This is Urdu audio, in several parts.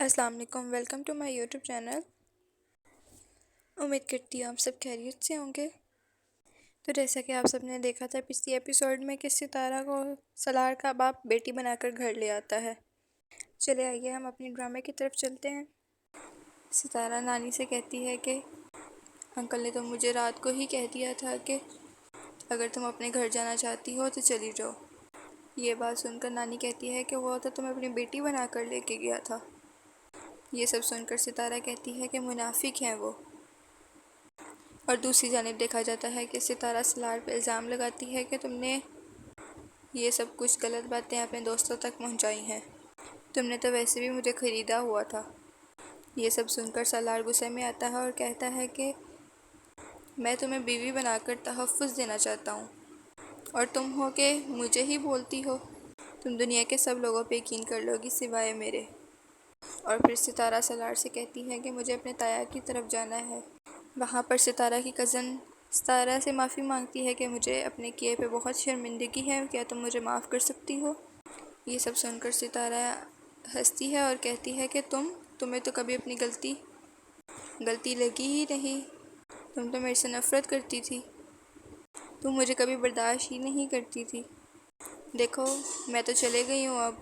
السلام علیکم، welcome to my YouTube channel. امید کرتی ہوں آپ سب خیریت سے ہوں گے۔ تو جیسا کہ آپ سب نے دیکھا تھا پچھلی ایپیسوڈ میں کہ ستارہ کو سالار کا باپ بیٹی بنا کر گھر لے آتا ہے۔ چلے آئیے ہم اپنی ڈرامے کی طرف چلتے ہیں۔ ستارہ نانی سے کہتی ہے کہ انکل نے تو مجھے رات کو ہی کہہ دیا تھا کہ اگر تم اپنے گھر جانا چاہتی ہو تو چلی جاؤ۔ یہ بات سن کر نانی کہتی ہے کہ وہ تو تمہیں اپنی بیٹی بنا کر لے کے گیا تھا۔ یہ سب سن کر ستارہ کہتی ہے کہ منافق ہیں وہ۔ اور دوسری جانب دیکھا جاتا ہے کہ ستارہ سالار پہ الزام لگاتی ہے کہ تم نے یہ سب کچھ غلط باتیں اپنے دوستوں تک پہنچائی ہیں، تم نے تو ویسے بھی مجھے خریدا ہوا تھا۔ یہ سب سن کر سالار غصے میں آتا ہے اور کہتا ہے کہ میں تمہیں بیوی بنا کر تحفظ دینا چاہتا ہوں اور تم ہو کہ مجھے ہی بولتی ہو۔ تم دنیا کے سب لوگوں پہ یقین کر لو گی سوائے میرے۔ اور پھر ستارہ سالار سے کہتی ہے کہ مجھے اپنے تایا کی طرف جانا ہے۔ وہاں پر ستارہ کی کزن ستارہ سے معافی مانگتی ہے کہ مجھے اپنے کیے پہ بہت شرمندگی ہے، کیا تم مجھے معاف کر سکتی ہو؟ یہ سب سن کر ستارہ ہنستی ہے اور کہتی ہے کہ تمہیں تو کبھی اپنی غلطی لگی ہی نہیں، تم تو میرے سے نفرت کرتی تھی، تم مجھے کبھی برداشت ہی نہیں کرتی تھی، دیکھو میں تو چلے گئی ہوں اب۔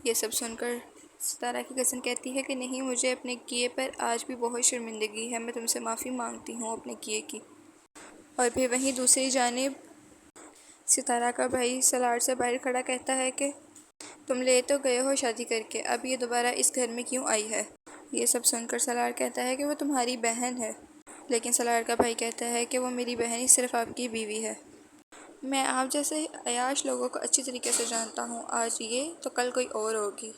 یہ سب سن کر ستارہ کی کزن کہتی ہے کہ نہیں، مجھے اپنے کیے پر آج بھی بہت شرمندگی ہے، میں تم سے معافی مانگتی ہوں اپنے کیے کی۔ اور پھر وہیں دوسری جانب ستارہ کا بھائی سالار سے باہر کھڑا کہتا ہے کہ تم لے تو گئے ہو شادی کر کے، اب یہ دوبارہ اس گھر میں کیوں آئی ہے؟ یہ سب سن کر سالار کہتا ہے کہ وہ تمہاری بہن ہے، لیکن سالار کا بھائی کہتا ہے کہ وہ میری بہن ہی صرف آپ کی بیوی ہے۔ میں آپ جیسے عیاش لوگوں کو اچھی طریقے سے جانتا ہوں، آج یہ تو کل کوئی اور ہوگی،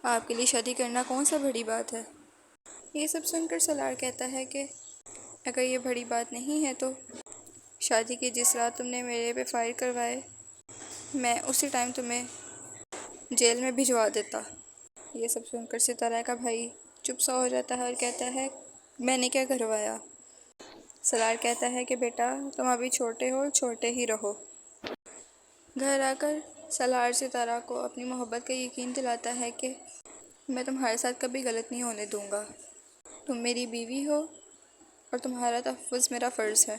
آپ کے لیے شادی کرنا کون سا بڑی بات ہے؟ یہ سب سن کر سالار کہتا ہے کہ اگر یہ بڑی بات نہیں ہے تو شادی کی جس رات تم نے میرے پہ فائر کروائے، میں اسی ٹائم تمہیں جیل میں بھجوا دیتا۔ یہ سب سن کر ستارہ کا بھائی چپ سا ہو جاتا ہے اور کہتا ہے میں نے کیا کروایا؟ سالار کہتا ہے کہ بیٹا تم ابھی چھوٹے ہو، چھوٹے ہی رہو۔ گھر آ کر سالار ستارہ کو اپنی محبت کا یقین دلاتا ہے کہ میں تمہارے ساتھ کبھی غلط نہیں ہونے دوں گا، تم میری بیوی ہو اور تمہارا تحفظ میرا فرض ہے۔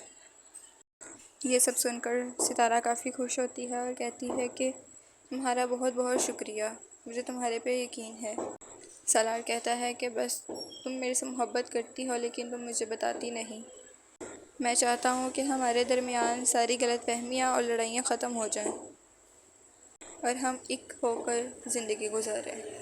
یہ سب سن کر ستارہ کافی خوش ہوتی ہے اور کہتی ہے کہ تمہارا بہت بہت شکریہ، مجھے تمہارے پہ یقین ہے۔ سالار کہتا ہے کہ بس تم میرے سے محبت کرتی ہو لیکن تم مجھے بتاتی نہیں، میں چاہتا ہوں کہ ہمارے درمیان ساری غلط فہمیاں اور لڑائیاں ختم ہو جائیں اور ہم ایک ہو کر زندگی گزاریں۔